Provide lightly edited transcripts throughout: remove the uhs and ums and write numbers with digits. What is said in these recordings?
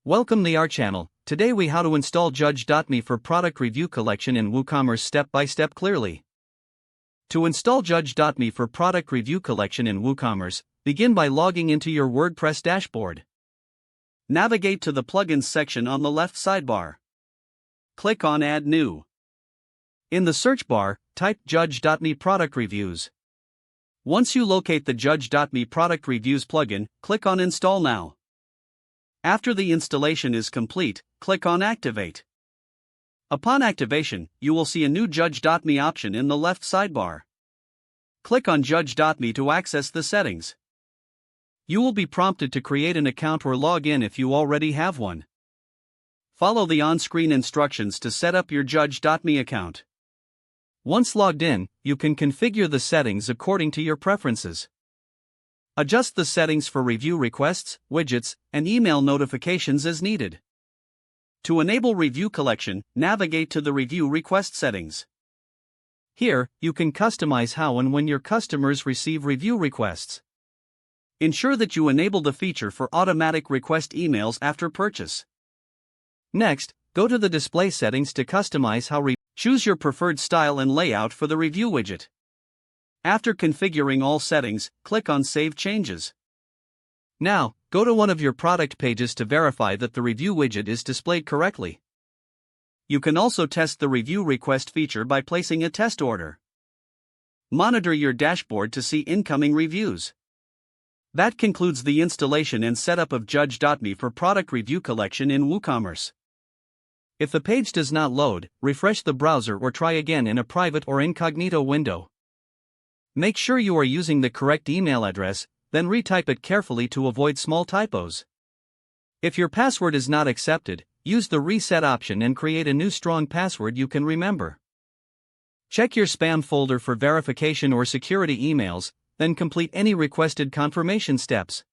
Welcome to our channel. Today we how to install Judge.me for product review collection in WooCommerce step by step clearly. To install Judge.me for product review collection in WooCommerce, begin by logging into your WordPress dashboard. Navigate to the plugins section on the left sidebar. Click on Add New. In the search bar, type Judge.me product reviews. Once you locate the Judge.me product reviews plugin, click on Install Now. After the installation is complete, click on Activate. Upon activation, you will see a new Judge.me option in the left sidebar. Click on Judge.me to access the settings. You will be prompted to create an account or log in if you already have one. Follow the on-screen instructions to set up your Judge.me account. Once logged in, you can configure the settings according to your preferences. Adjust the settings for review requests, widgets, and email notifications as needed. To enable review collection, navigate to the review request settings. Here, you can customize how and when your customers receive review requests. Ensure that you enable the feature for automatic request emails after purchase. Next, go to the display settings to customize how choose your preferred style and layout for the review widget. After configuring all settings, click on Save Changes. Now, go to one of your product pages to verify that the review widget is displayed correctly. You can also test the review request feature by placing a test order. Monitor your dashboard to see incoming reviews. That concludes the installation and setup of Judge.me for product review collection in WooCommerce. If the page does not load, refresh the browser or try again in a private or incognito window. Make sure you are using the correct email address, then retype it carefully to avoid small typos. If your password is not accepted, use the reset option and create a new strong password you can remember. Check your spam folder for verification or security emails, then complete any requested confirmation steps.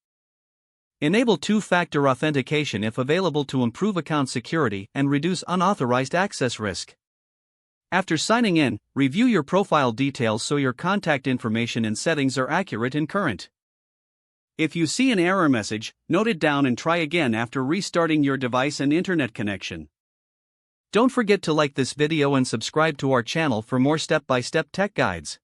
Enable two-factor authentication if available to improve account security and reduce unauthorized access risk. After signing in, review your profile details so your contact information and settings are accurate and current. If you see an error message, note it down and try again after restarting your device and internet connection. Don't forget to like this video and subscribe to our channel for more step-by-step tech guides.